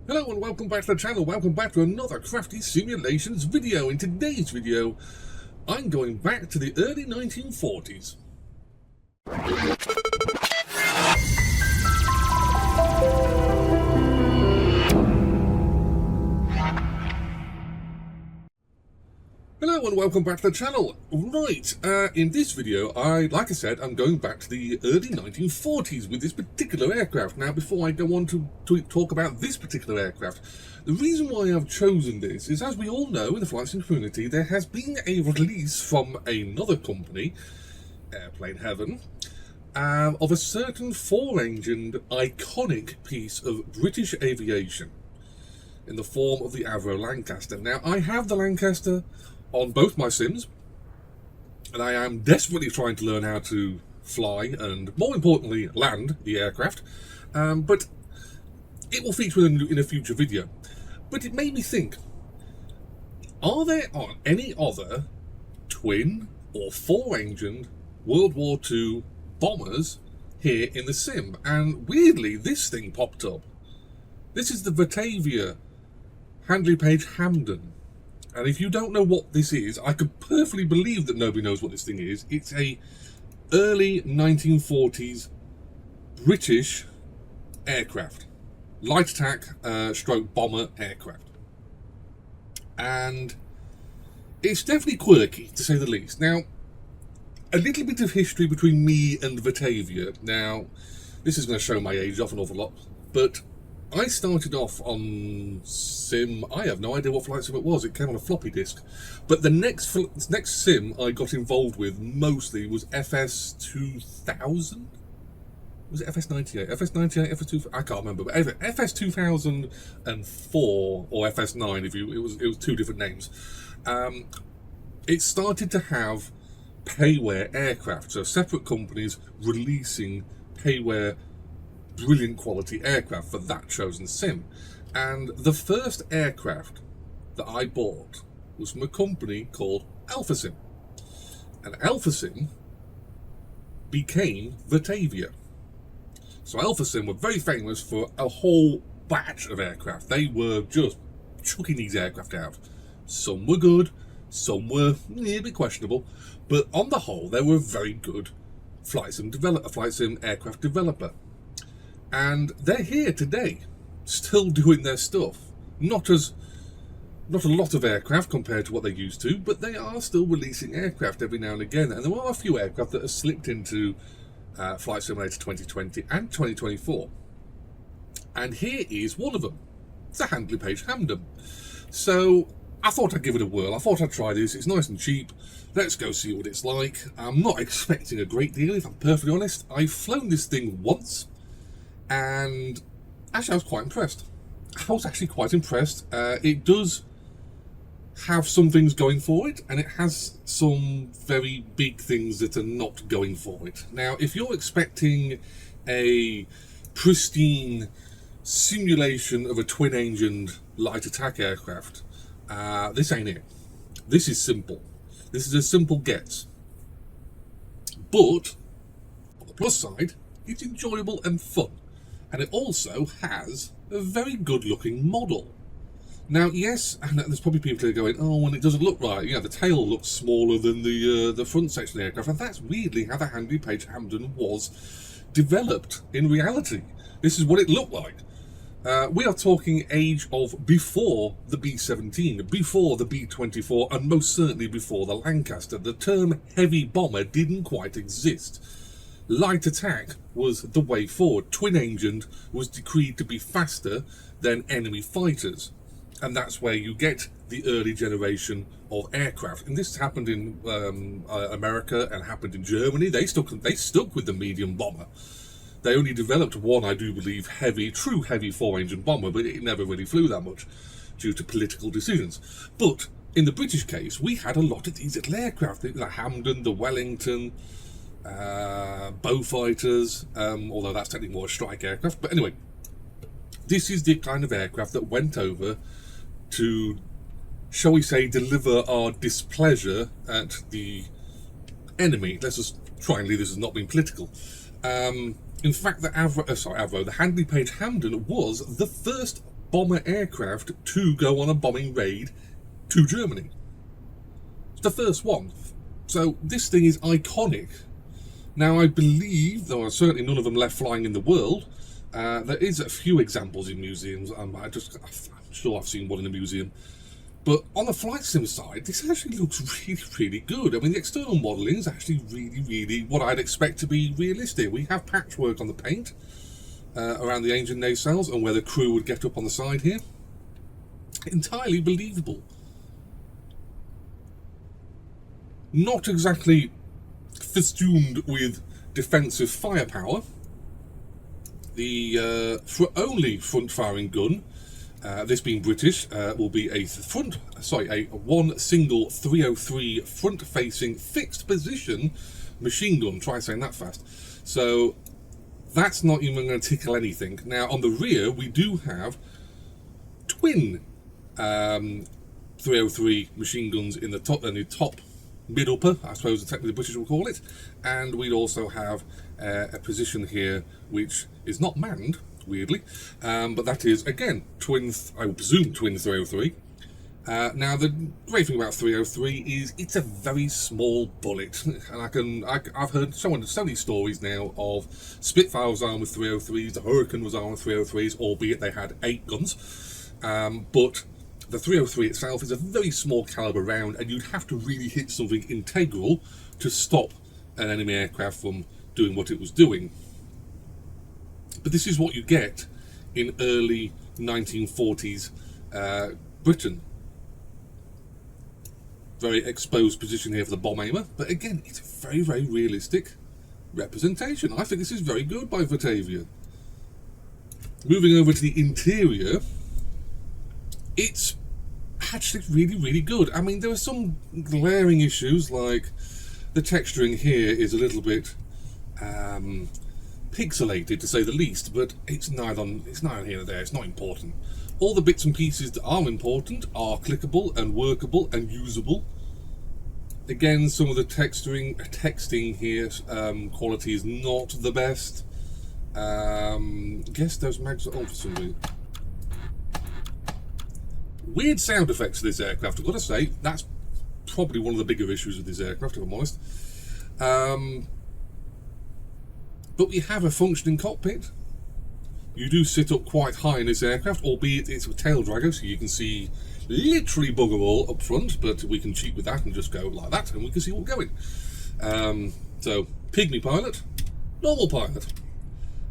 Hello and welcome back to the channel, welcome back to another Crafty Simulations video. In today's video, I'm going back to the early 1940s. Hello and welcome back to the channel. Right, in this video, like I said, I'm going back to the early 1940s with this particular aircraft. Now, before I go on to talk about this particular aircraft, the reason why I've chosen this is, as we all know in the flight sim community, there has been a release from another company, Airplane Heaven, of a certain four-engined iconic piece of British aviation in the form of the Avro Lancaster. Now, I have the Lancaster on both my sims, and I am desperately trying to learn how to fly and, more importantly, land the aircraft, but it will feature in a future video. But it made me think, are there any other twin or four-engined World War II bombers here in the sim? And weirdly, this thing popped up. This is the Virtavia Handley-Page Hampden. And if you don't know what this is, I could perfectly believe that nobody knows what this thing is. It's a early 1940s British aircraft. Light attack stroke bomber aircraft. And it's definitely quirky, to say the least. Now, a little bit of history between me and Virtavia. Now, this is going to show my age off an awful lot, but I started off on sim. I have no idea what flight sim it was. It came on a floppy disk. But the next sim I got involved with mostly was FS 2000. Was it FS 98? FS 98, FS 2000. I can't remember. But anyway, FS 2004 or FS 9. It was two different names. It started to have payware aircraft, so separate companies releasing payware brilliant quality aircraft for that chosen sim. And the first aircraft that I bought was from a company called AlphaSim. And AlphaSim became Virtavia. So AlphaSim were very famous for a whole batch of aircraft. They were just chucking these aircraft out. Some were good, some were a bit questionable, but on the whole they were a very good flight sim aircraft developer. And they're here today, still doing their stuff. Not a lot of aircraft compared to what they used to, but they are still releasing aircraft every now and again. And there are a few aircraft that have slipped into Flight Simulator 2020 and 2024. And here is one of them. It's a Handley-Page Hampden. So I thought I'd give it a whirl. I thought I'd try this. It's nice and cheap. Let's go see what it's like. I'm not expecting a great deal, if I'm perfectly honest. I've flown this thing once, and actually I was quite impressed. I was actually quite impressed. It does have some things going for it, and it has some very big things that are not going for it. Now, if you're expecting a pristine simulation of a twin-engined light attack aircraft, this ain't it. This is simple. This is as simple gets. But on the plus side, it's enjoyable and fun. And it also has a very good looking model. Now, yes, and there's probably people who are going, oh, and it doesn't look right. You know, the tail looks smaller than the front section of the aircraft. And that's weirdly how the Handley-Page Hampden was developed in reality. This is what it looked like. We are talking age of before the B-17, before the B-24, and most certainly before the Lancaster. The term heavy bomber didn't quite exist. Light attack was the way forward. Twin-engined was decreed to be faster than enemy fighters. And that's where you get the early generation of aircraft. And this happened in America and happened in Germany. They stuck with the medium bomber. They only developed one, I do believe, true heavy four-engine bomber, but it never really flew that much due to political decisions. But in the British case, we had a lot of these little aircraft, the Hampden, the Wellington, Beaufighters, although that's technically more a strike aircraft. But anyway, this is the kind of aircraft that went over to, shall we say, deliver our displeasure at the enemy. Let's just try and leave this as not being political. In fact, the Handley-Page Hampden was the first bomber aircraft to go on a bombing raid to Germany. It's the first one. So this thing is iconic. Now, I believe, though certainly none of them left flying in the world, there is a few examples in museums. I'm sure I've seen one in a museum. But on the flight sim side, this actually looks really, really good. I mean, the external modelling is actually really, really what I'd expect to be realistic. We have patchwork on the paint around the engine nacelles and where the crew would get up on the side here. Entirely believable. Not exactly festooned with defensive firepower. The only front-firing gun, this being British, will be a one single 303 front-facing fixed-position machine gun. Try saying that fast. So that's not even going to tickle anything. Now on the rear, we do have twin 303 machine guns in the top mid-upper, I suppose technically the British will call it, and we'd also have a position here which is not manned, weirdly, but that is again I would presume twin 303. Now the great thing about 303 is it's a very small bullet, and I've heard so many stories now of Spitfire was armed with 303s, the Hurricane was armed with 303s, albeit they had 8 guns, but the 303 itself is a very small caliber round, and you'd have to really hit something integral to stop an enemy aircraft from doing what it was doing. But this is what you get in early 1940s Britain. Very exposed position here for the bomb aimer, but again, it's a very, very realistic representation. I think this is very good by Virtavia. Moving over to the interior, it's actually really, really good. I mean, there are some glaring issues, like the texturing here is a little bit pixelated, to say the least, but it's neither here nor there. It's not important. All the bits and pieces that are important are clickable and workable and usable. Again, some of the texting here quality is not the best. Guess those mags are on for some reason. Weird sound effects to this aircraft, I've got to say. That's probably one of the bigger issues with this aircraft, if I'm honest. But we have a functioning cockpit. You do sit up quite high in this aircraft, albeit it's a tail dragger, so you can see literally bugger all up front, but we can cheat with that and just go like that, and we can see what's going. So, pygmy pilot, normal pilot.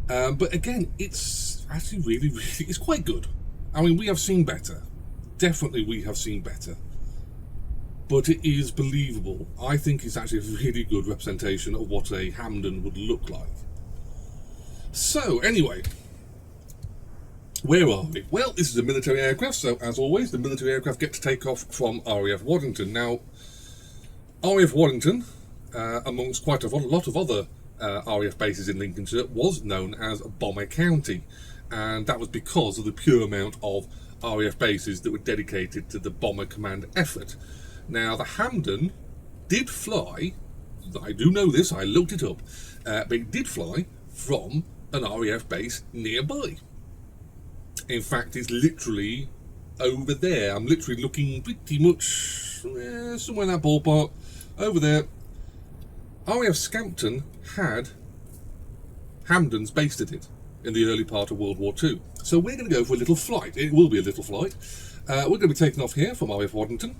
But again, it's actually really, really, it's quite good. I mean, we have seen better. Definitely we have seen better. But it is believable. I think it's actually a really good representation of what a Hampden would look like. So, anyway, where are we? Well, this is a military aircraft, so as always, the military aircraft get to take off from RAF Waddington. Now, RAF Waddington, amongst quite a lot of other RAF bases in Lincolnshire, was known as Bomber County, and that was because of the pure amount of RAF bases that were dedicated to the bomber command effort. Now, the Hampden did fly, I do know this, I looked it up, but it did fly from an RAF base nearby. In fact, it's literally over there. I'm literally looking pretty much somewhere in that ballpark. Over there, RAF Scampton had Hampdens based at it in the early part of World War II. So we're going to go for a little flight. It will be a little flight. We're going to be taking off here from RAF Waddington,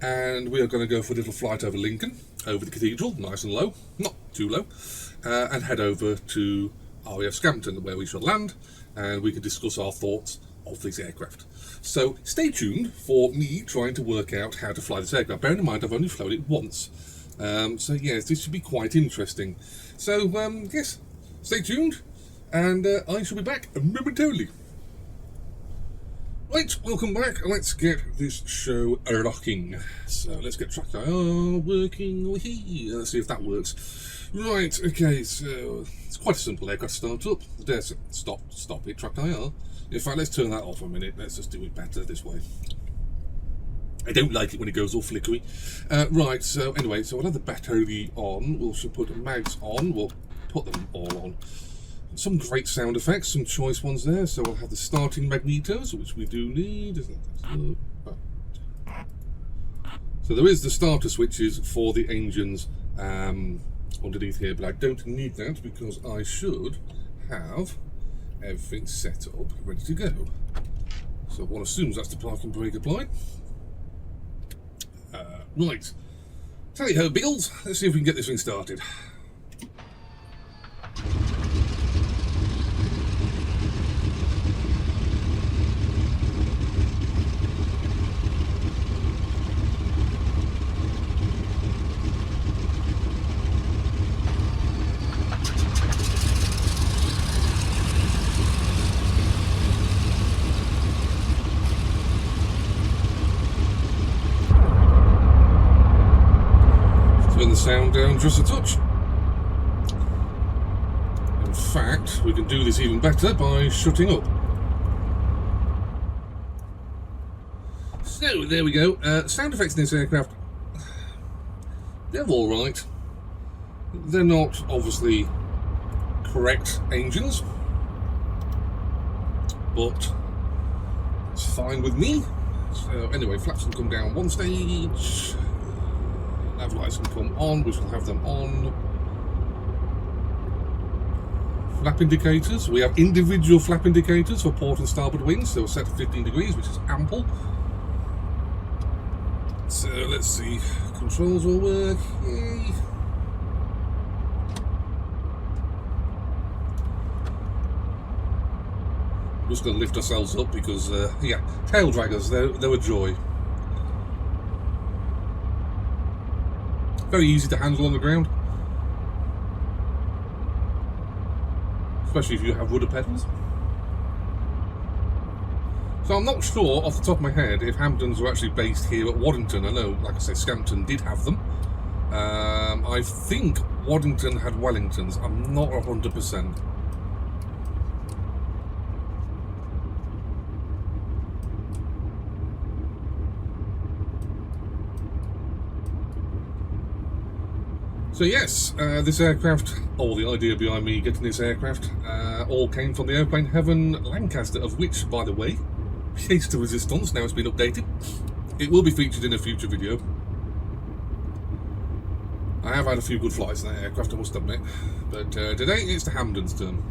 and we are going to go for a little flight over Lincoln, over the cathedral, nice and low, not too low, and head over to RAF Scampton, where we shall land, and we can discuss our thoughts of this aircraft. So stay tuned for me trying to work out how to fly this aircraft. Bearing in mind I've only flown it once. So yes, this should be quite interesting. So yes, stay tuned, and I shall be back momentarily. Right, welcome back. Let's get this show rocking. So let's get Trackir working. Let's see if that works. Right, okay, so it's quite a simple aircraft start up. Stop it, Trackir. In fact, let's turn that off a minute. Let's just do it better this way. I don't like it when it goes all flickery. Right, so anyway, so we'll have the battery on. We'll put the mags on. We'll put them all on. Some great sound effects, some choice ones there. So we'll have the starting magnetos, which we do need. So there is the starter switches for the engines underneath here, but I don't need that because I should have everything set up, ready to go. So one assumes that's the parking brake applied. Right, tally ho, Biggles. Let's see if we can get this thing started. The sound down just a touch. In fact, we can do this even better by shutting up. So there we go. Sound effects in this aircraft, they're alright. They're not obviously correct engines, but it's fine with me. So anyway, flaps can come down one stage. Nav lights can come on, which will have them on. Flap indicators. We have individual flap indicators for port and starboard wings, so we're set to 15 degrees, which is ample. So let's see. Controls will work. Yay. We're just going to lift ourselves up because, yeah, tail draggers, they're a joy. Very easy to handle on the ground, especially if you have rudder pedals. So I'm not sure off the top of my head if Hampdens were actually based here at Waddington. I know, like I say, Scampton did have them. I think Waddington had Wellingtons. I'm not 100%. So yes, this aircraft, or the idea behind me getting this aircraft, all came from the Airplane Heaven Lancaster, of which, by the way, pièce de resistance, now it's been updated. It will be featured in a future video. I have had a few good flights in that aircraft, I must admit, but today it's the Hampden's turn.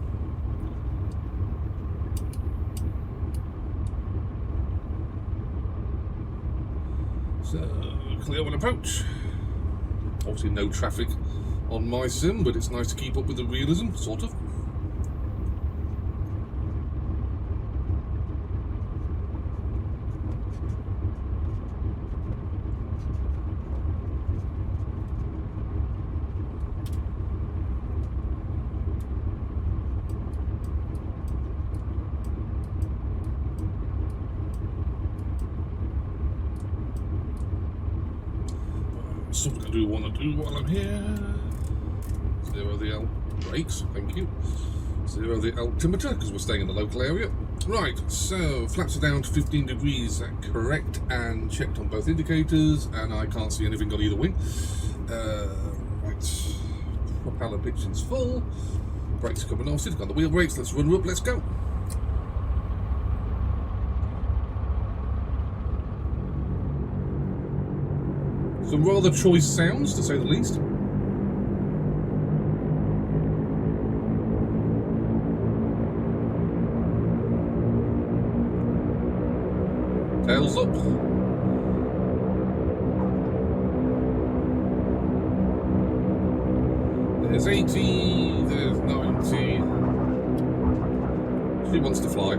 So, clear one approach. Obviously no traffic on my sim, but it's nice to keep up with the realism, sort of. Something I do want to do while I'm here. Zero the brakes, thank you. Zero the altimeter, because we're staying in the local area. Right, so flaps are down to 15 degrees, correct, and checked on both indicators, and I can't see anything on either wing. Right, propeller pitching's full. Brakes are coming off, sit on the wheel brakes, let's run her up, let's go. Some rather choice sounds, to say the least. Tails up. There's 80, there's 90. She wants to fly.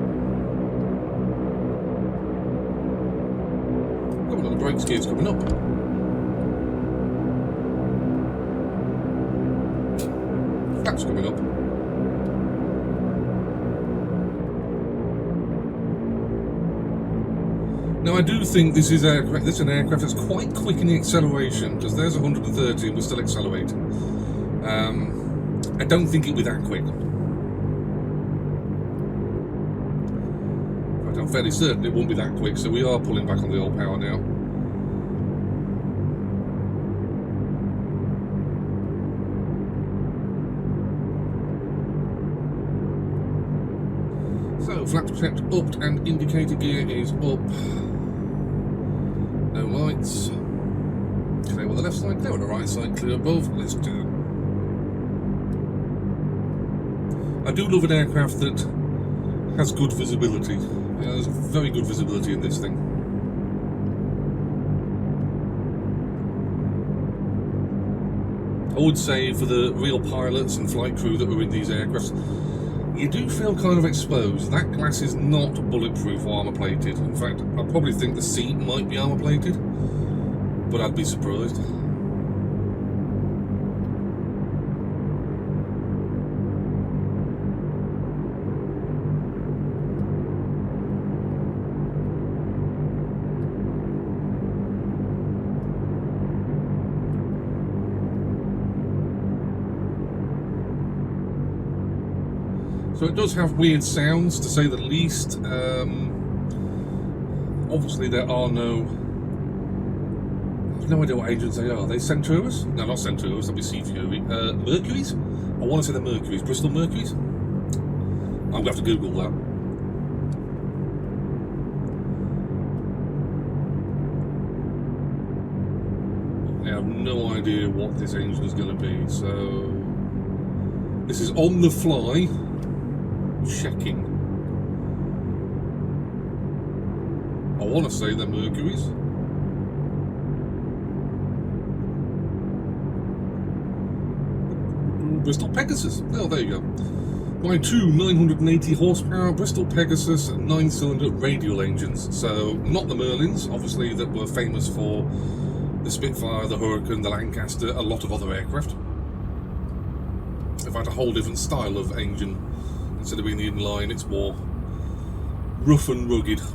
Come on, the brake gear's coming up. Flaps coming up. Now I do think this is an aircraft that's quite quick in the acceleration, because there's 130 and we're still accelerating. I don't think it'll be that quick. In fact, I'm fairly certain it won't be that quick, so we are pulling back on the old power now. So flaps checked, upped, and indicator gear is up. No lights. Clear on the left side, clear on the right side, clear above. Let's do. I do love an aircraft that has good visibility. There's very good visibility in this thing. I would say for the real pilots and flight crew that are in these aircrafts, you do feel kind of exposed. That glass is not bulletproof or armour plated. In fact, I probably think the seat might be armour plated, but I'd be surprised. So it does have weird sounds, to say the least. Obviously there are no... I've no idea what engines they are. Are they Centauras? No, not Centauras, that'd be Sea Fury. Mercuries? I want to say they're Mercuries. Bristol Mercuries? I'm going to have to Google that. I have no idea what this engine is going to be, so... This is on the fly. Checking. I want to say they're Mercuries. Bristol Pegasus. Oh, there you go. My two 980 horsepower Bristol Pegasus 9-cylinder radial engines. So, not the Merlins, obviously, that were famous for the Spitfire, the Hurricane, the Lancaster, a lot of other aircraft. In fact, a whole different style of engine. Instead of being the inline, it's more rough and rugged. So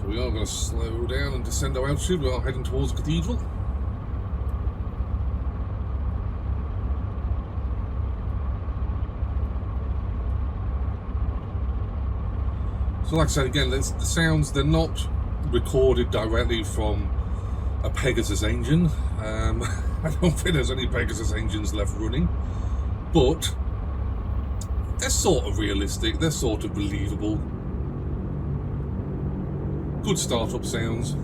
we are going to slow down and descend our altitude. We are heading towards the cathedral. So like I said again, the sounds, they're not recorded directly from a Pegasus engine. I don't think there's any Pegasus engines left running. But they're sort of realistic, they're sort of believable. Good startup sounds.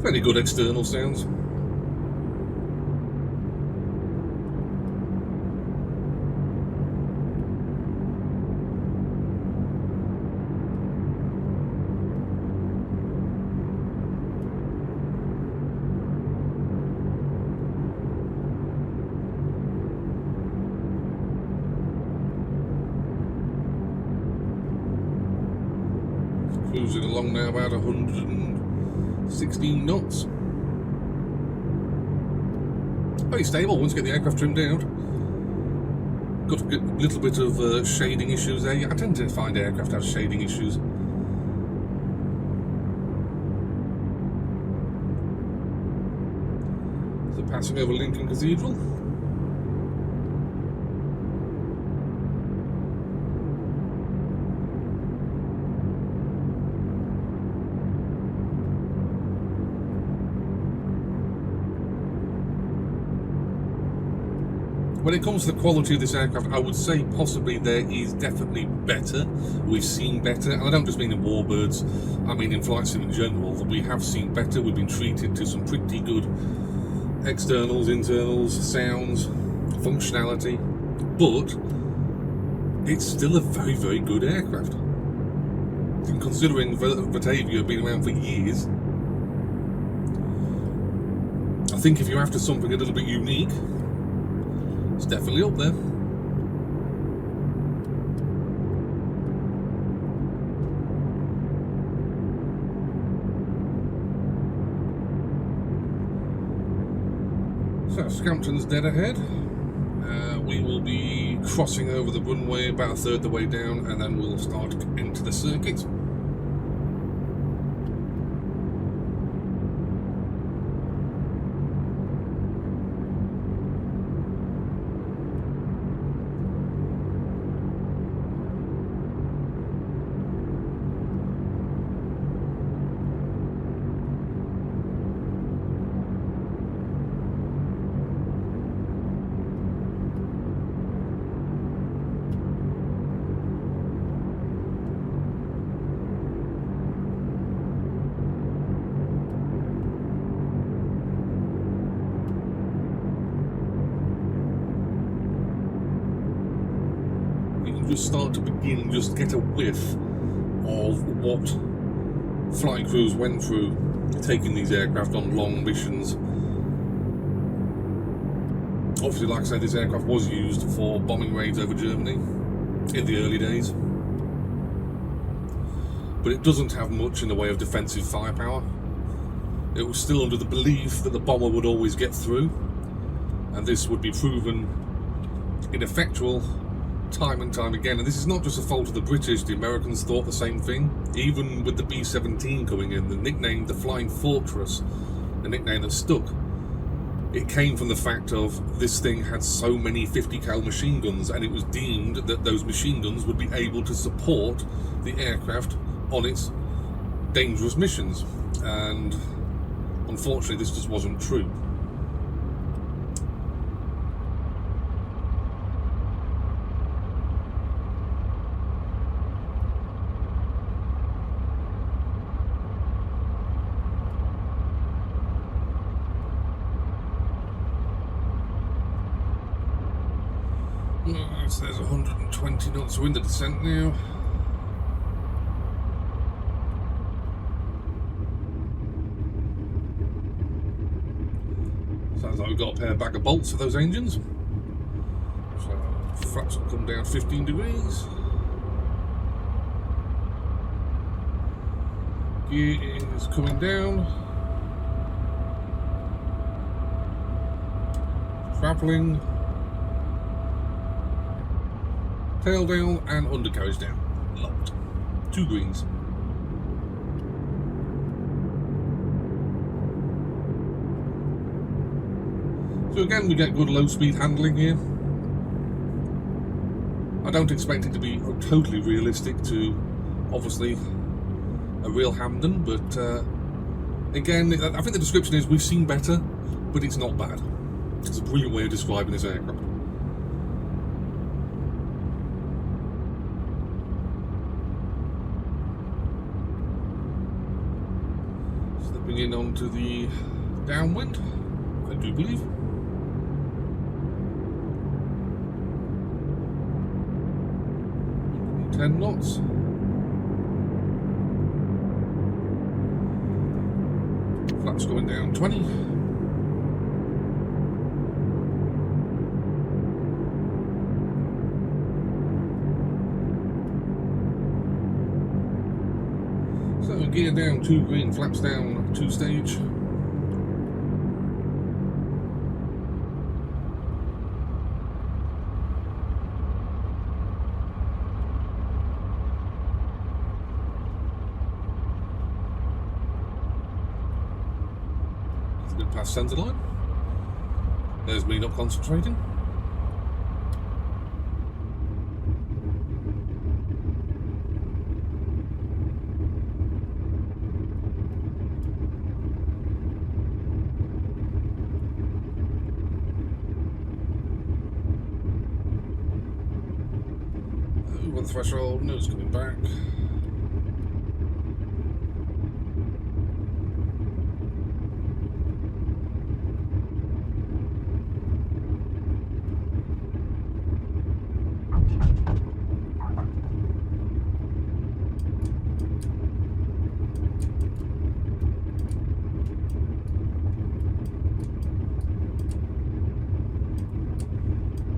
Fairly good external sounds. Cruising along now about 116 knots. Very stable once you get the aircraft trimmed out. Got a little bit of shading issues there. I tend to find aircraft have shading issues. So passing over Lincoln Cathedral. When it comes to the quality of this aircraft, I would say possibly there is definitely better. We've seen better, and I don't just mean in Warbirds, I mean in flight sim in general. We have seen better. We've been treated to some pretty good externals, internals, sounds, functionality, but it's still a very, very good aircraft. And considering Virtavia have been around for years, I think if you're after something a little bit unique, it's definitely up there. So Scampton's dead ahead. We will be crossing over the runway about a third of the way down, and then we'll start into the circuit. you start to begin just get a whiff of what flight crews went through taking these aircraft on long missions. Obviously, like I said, this aircraft was used for bombing raids over Germany in the early days, but it doesn't have much in the way of defensive firepower. It was still under the belief that the bomber would always get through, and this would be proven ineffectual time and time again. And this is not just a fault of the British. The Americans thought the same thing. Even with the B-17 coming in, the nickname the Flying Fortress, a nickname that stuck, it came from the fact of this thing had so many 50 cal machine guns, and it was deemed that those machine guns would be able to support the aircraft on its dangerous missions. And unfortunately, this just wasn't true. Right, so there's 120 knots. We're in the descent now. Sounds like we've got a pair of bag of bolts for those engines. So flaps will come down 15 degrees. Gear is coming down. Travelling. Tail down and undercarriage down. Locked. 2 greens. So again, we get good low speed handling here. I don't expect it to be totally realistic to, obviously, a real Hampden, but again, I think the description is we've seen better, but it's not bad. It's a brilliant way of describing this aircraft. Stepping in onto the downwind, I do believe. 10 knots. Flaps going down 20. So gear down 2 green, flaps down 2 stage. Past centre line. There's me not concentrating. Over the threshold, nose coming back.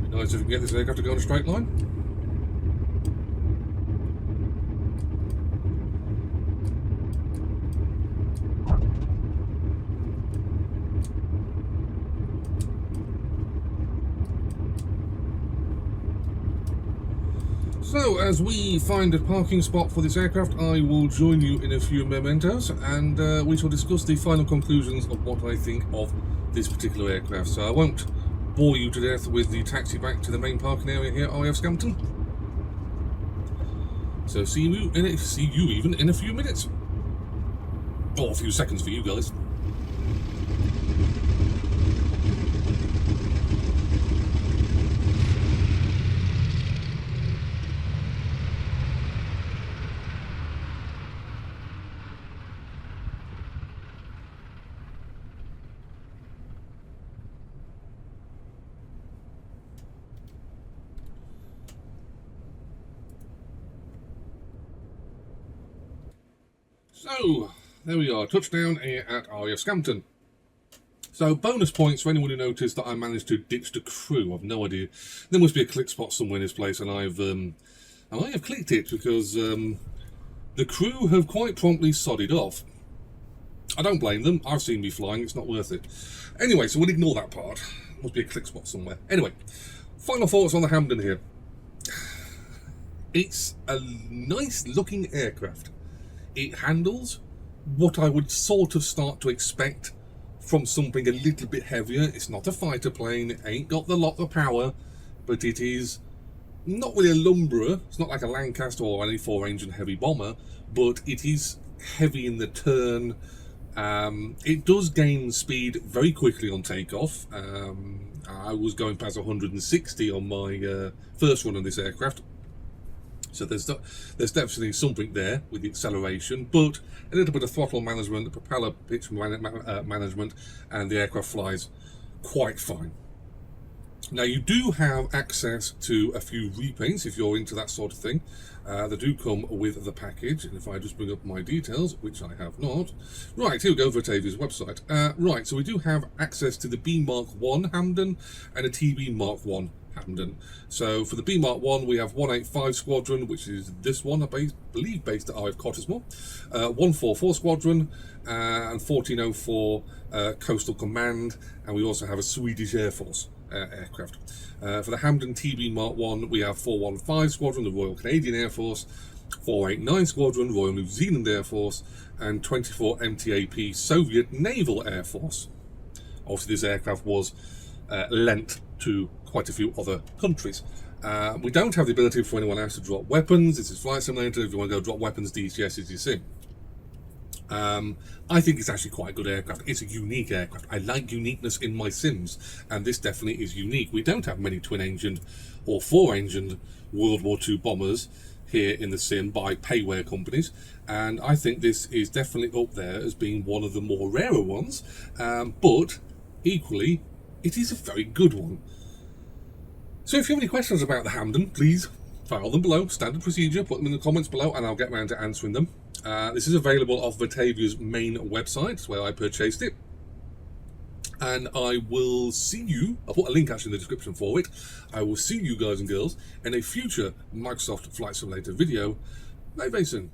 Nice if we can get this aircraft to go on a straight line. So, as we find a parking spot for this aircraft, I will join you in a few mementos, and we shall discuss the final conclusions of what I think of this particular aircraft. So I won't bore you to death with the taxi back to the main parking area here at RAF Scampton. So see you even in a few minutes. Or a few seconds for you guys. So, there we are, touchdown here at RAF Hampden. So, bonus points for anyone who noticed that I managed to ditch the crew. I've no idea. There must be a click spot somewhere in this place, and I might have clicked it because the crew have quite promptly sodded off. I don't blame them. I've seen me flying. It's not worth it. Anyway, so we'll ignore that part. Must be a click spot somewhere. Anyway, final thoughts on the Hampden here. It's a nice looking aircraft. It handles what I would sort of start to expect from something a little bit heavier. It's not a fighter plane. It ain't got the lot of power, but it is not really a lumberer. It's not like a Lancaster or any 4-engine heavy bomber, but it is heavy in the turn. It does gain speed very quickly on takeoff. I was going past 160 on my first run on this aircraft. So there's definitely something there with the acceleration, but a little bit of throttle management, the propeller pitch management, and the aircraft flies quite fine. Now you do have access to a few repaints if you're into that sort of thing. They do come with the package, and if I just bring up my details, which I have not. Right, here we go, Virtavia's website. Right, so we do have access to the B Mark 1 Hampden and a TB Mark 1 Hampden. So for the B Mark 1 we have 185 Squadron, which is this one, I believe based at RAF Cottesmore, 144 Squadron, and 1404 Coastal Command, and we also have a Swedish Air Force aircraft. For the Hampden TB Mark 1 we have 415 Squadron, the Royal Canadian Air Force, 489 Squadron, Royal New Zealand Air Force, and 24 MTAP Soviet Naval Air Force. Obviously this aircraft was lent to quite a few other countries. We don't have the ability for anyone else to drop weapons. This is Flight Simulator. If you want to go drop weapons, DCS is your sim. I think it's actually quite a good aircraft. It's a unique aircraft. I like uniqueness in my sims, and this definitely is unique. We don't have many twin-engined or 4-engined World War II bombers here in the sim by payware companies, and I think this is definitely up there as being one of the more rarer ones, but equally it is a very good one. So if you have any questions about the Hampden, please file them below. Standard procedure, put them in the comments below and I'll get around to answering them. This is available off Virtavia's main website where I purchased it. And I will see you, I'll put a link actually in the description for it. I will see you guys and girls in a future Microsoft Flight Simulator video very, very soon.